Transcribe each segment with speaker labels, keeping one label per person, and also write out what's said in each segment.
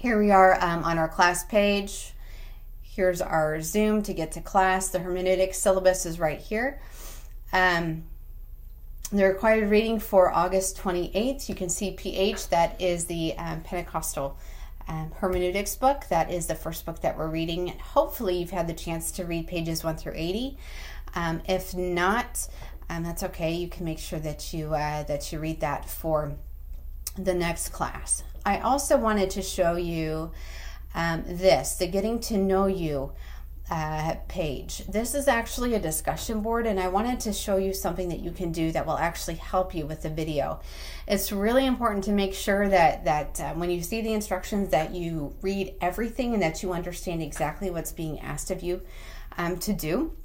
Speaker 1: Here we are on our class page. Here's our Zoom to get to class. The hermeneutics syllabus is right here. The required reading for August 28th, you can see PH, that is the Pentecostal hermeneutics book. That is the first book that we're reading. Hopefully you've had the chance to read pages 1 through 80. If not, that's okay. You can make sure that you read that for the next class. I also wanted to show you the Getting to Know You page. This is actually a discussion board, and I wanted to show you something that you can do that will actually help you with the video. It's really important to make sure that when you see the instructions that you read everything and that you understand exactly what's being asked of you to do.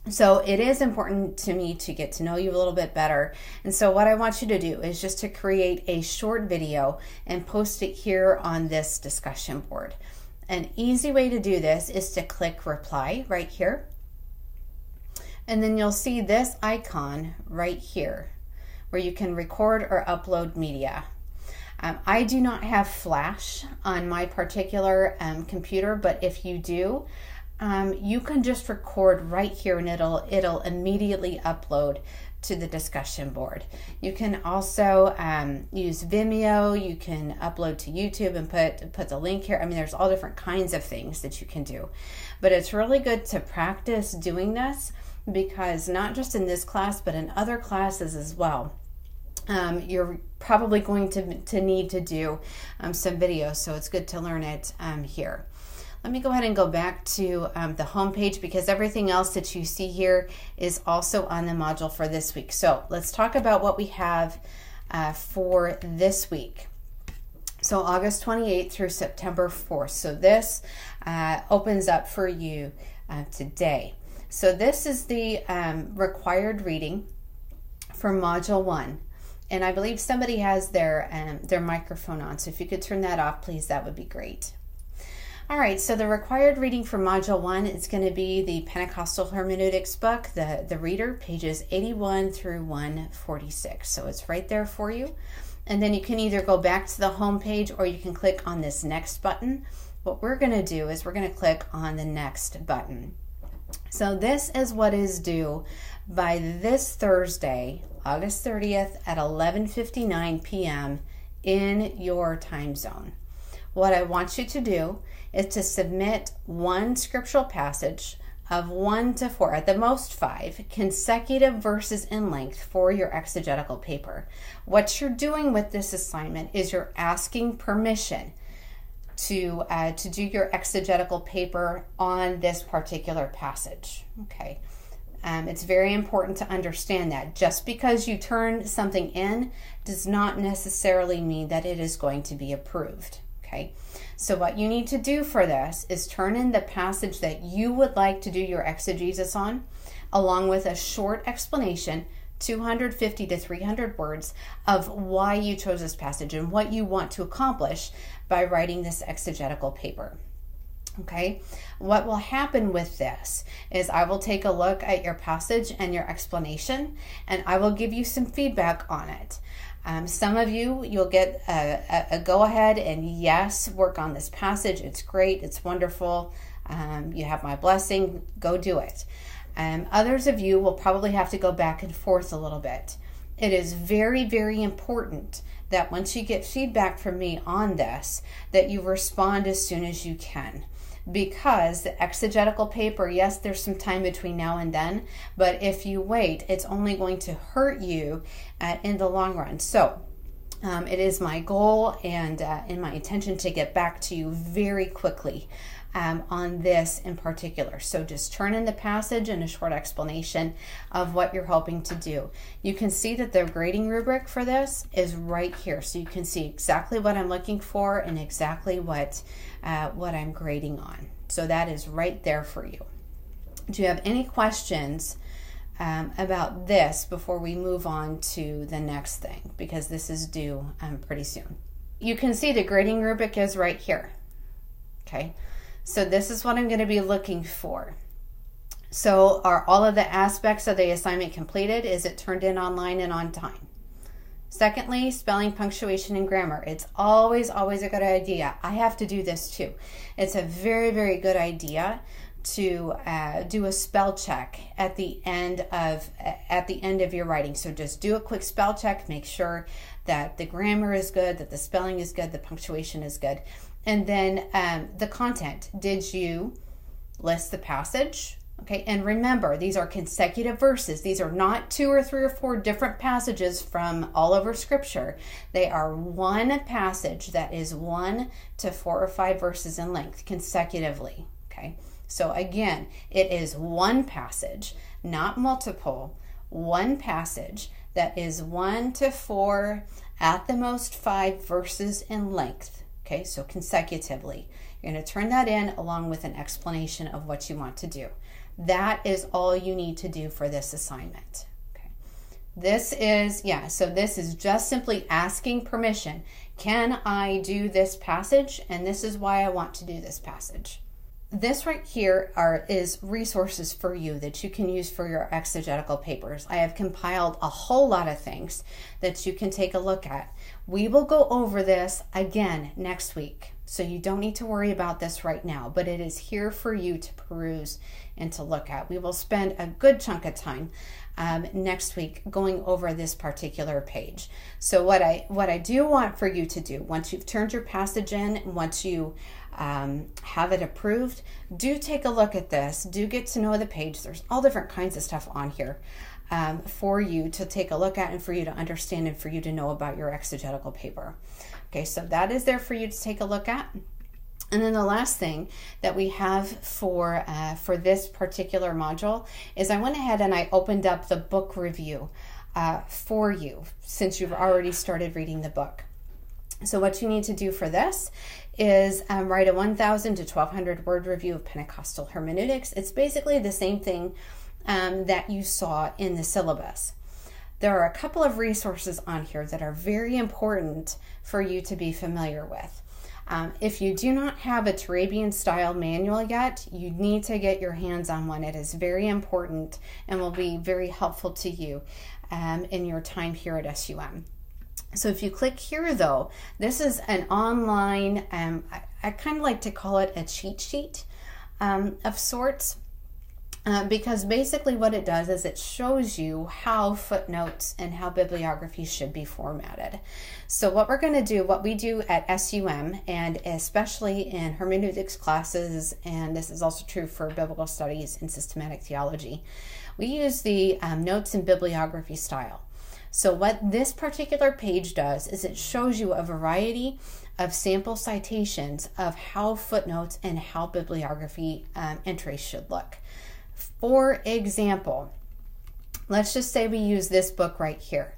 Speaker 1: So it is important to me to get to know you a little bit better. And so what I want you to do is just to create a short video and post it here on this discussion board. An easy way to do this is to click reply right here. And then you'll see this icon right here where you can record or upload media. I do not have Flash on my particular computer, but if you do, you can just record right here and it'll immediately upload to the discussion board. You can also use Vimeo. You can upload to YouTube and put the link here. I mean, there's all different kinds of things that you can do, but it's really good to practice doing this because not just in this class, but in other classes as well. You're probably going to need to do some videos, so it's good to learn it here. Let me go ahead and go back to the home page because everything else that you see here is also on the module for this week. So let's talk about what we have for this week. So August 28th through September 4th. So this opens up for you today. So this is the required reading for Module 1. And I believe somebody has their microphone on. So if you could turn that off, please, that would be great. All right, so the required reading for Module 1 is going to be the Pentecostal Hermeneutics book, the reader, pages 81 through 146. So it's right there for you. And then you can either go back to the home page or you can click on this next button. What we're going to do is we're going to click on the next button. So this is what is due by this Thursday, August 30th at 11:59 p.m. in your time zone. What I want you to do is to submit one scriptural passage of 1 to 4, at the most 5, consecutive verses in length for your exegetical paper. What you're doing with this assignment is you're asking permission to do your exegetical paper on this particular passage. Okay. It's very important to understand that just because you turn something in does not necessarily mean that it is going to be approved. Okay, so what you need to do for this is turn in the passage that you would like to do your exegesis on, along with a short explanation, 250 to 300 words, of why you chose this passage and what you want to accomplish by writing this exegetical paper. Okay, what will happen with this is I will take a look at your passage and your explanation, and I will give you some feedback on it. Some of you'll get a go ahead and yes, work on this passage. It's great. It's wonderful. You have my blessing. Go do it. Others of you will probably have to go back and forth a little bit. It is very, very important that once you get feedback from me on this, that you respond as soon as you can. Because the exegetical paper, yes, there's some time between now and then, but if you wait, it's only going to hurt you in the long run. So it is my goal and my intention to get back to you very quickly on this in particular. So just turn in the passage and a short explanation of what you're hoping to do. You can see that the grading rubric for this is right here. So you can see exactly what I'm looking for and exactly what I'm grading on. So that is right there for you. Do you have any questions about this before we move on to the next thing? Because this is due pretty soon. You can see the grading rubric is right here. Okay. So this is what I'm going to be looking for. So are all of the aspects of the assignment completed? Is it turned in online and on time? Secondly, spelling, punctuation, and grammar. It's always a good idea. I have to do this too. It's a very, very good idea to do a spell check at the end of your writing. So just do a quick spell check. Make sure that the grammar is good, that the spelling is good, the punctuation is good, and then the content. Did you list the passage? Okay, and remember, these are consecutive verses. These are not 2 or 3 or 4 different passages from all over Scripture. They are one passage that is 1 to 4 or 5 verses in length consecutively. Okay, so again, it is one passage, not multiple, one passage that is 1 to 4, at the most 5 verses in length. Okay, so consecutively. You're going to turn that in along with an explanation of what you want to do. That is all you need to do for this assignment. Okay. This is just simply asking permission. Can I do this passage? And this is why I want to do this passage. This right here is resources for you that you can use for your exegetical papers. I have compiled a whole lot of things that you can take a look at. We will go over this again next week, so you don't need to worry about this right now, but it is here for you to peruse and to look at. We will spend a good chunk of time next week going over this particular page. So what I do want for you to do, once you've turned your passage in, once you have it approved, do take a look at this. Do get to know the page. There's all different kinds of stuff on here for you to take a look at and for you to understand and for you to know about your exegetical paper. Okay, so that is there for you to take a look at. And then the last thing that we have for this particular module is I went ahead and I opened up the book review for you since you've already started reading the book. So what you need to do for this is write a 1,000 to 1,200 word review of Pentecostal hermeneutics. It's basically the same thing that you saw in the syllabus. There are a couple of resources on here that are very important for you to be familiar with. If you do not have a Turabian style manual yet, you need to get your hands on one. It is very important and will be very helpful to you in your time here at SUM. So if you click here though, this is an online, I kind of like to call it a cheat sheet of sorts. Because basically what it does is it shows you how footnotes and how bibliography should be formatted. So what we're going to do, what we do at SUM, and especially in hermeneutics classes, and this is also true for biblical studies and systematic theology, we use the notes and bibliography style. So what this particular page does is it shows you a variety of sample citations of how footnotes and how bibliography entries should look. For example, let's just say we use this book right here,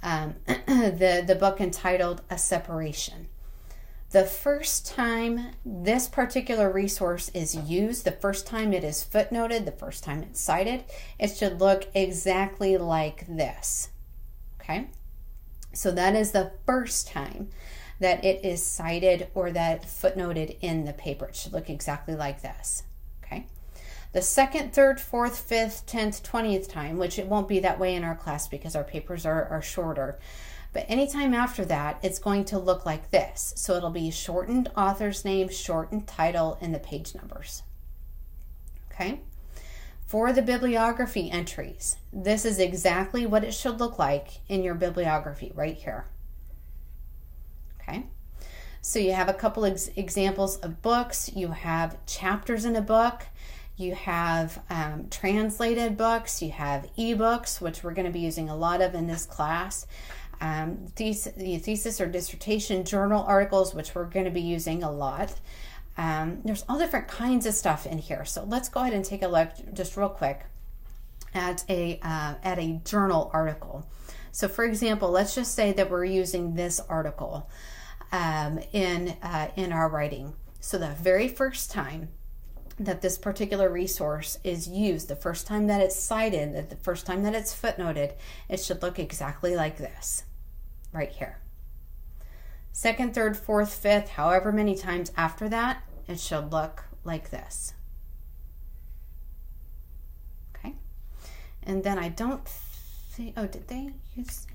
Speaker 1: the book entitled A Separation. The first time this particular resource is used, the first time it is footnoted, the first time it's cited, it should look exactly like this. Okay? So that is the first time that it is cited or that footnoted in the paper. It should look exactly like this. Okay? The second, third, fourth, fifth, 10th, 20th time, which it won't be that way in our class because our papers are shorter, but anytime after that, it's going to look like this. So it'll be shortened author's name, shortened title, and the page numbers. Okay? For the bibliography entries, this is exactly what it should look like in your bibliography right here. Okay? So you have a couple examples of books. You have chapters in a book. You have translated books, you have ebooks, which we're going to be using a lot of in this class, thesis or dissertation journal articles, which we're going to be using a lot. There's all different kinds of stuff in here. So let's go ahead and take a look just real quick at a journal article. So for example, let's just say that we're using this article in our writing. So the very first time that this particular resource is used, the first time that it's cited, the first time that it's footnoted, it should look exactly like this, right here. Second, third, fourth, fifth, however many times after that, it should look like this. Okay. And then I don't think, oh, did they use,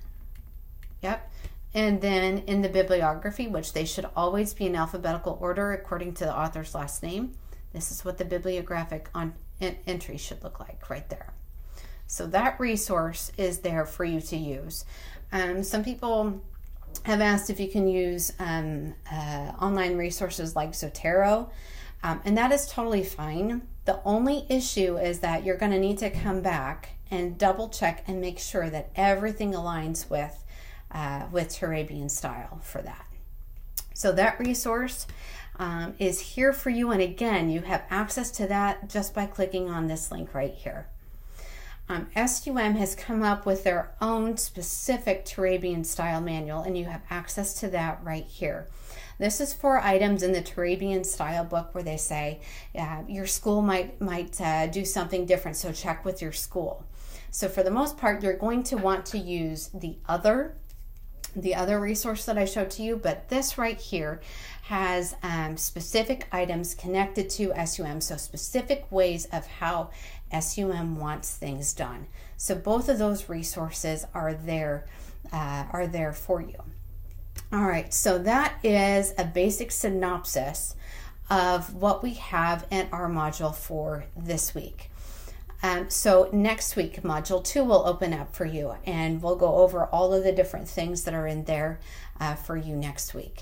Speaker 1: Yep. And then in the bibliography, which they should always be in alphabetical order according to the author's last name, this is what the bibliographic entry should look like right there. So that resource is there for you to use. Some people have asked if you can use online resources like Zotero, and that is totally fine. The only issue is that you're going to need to come back and double check and make sure that everything aligns with Turabian style for that. So that resource is here for you, and again, you have access to that just by clicking on this link right here. SUM has come up with their own specific Turabian style manual, and you have access to that right here. This is for items in the Turabian style book where they say your school might do something different, so check with your school. So for the most part, you're going to want to use the other resource that I showed to you, but this right here has specific items connected to SUM, so specific ways of how SUM wants things done. So both of those resources are there for you. All right, so that is a basic synopsis of what we have in our module for this week. So next week, Module 2 will open up for you, and we'll go over all of the different things that are in there for you next week.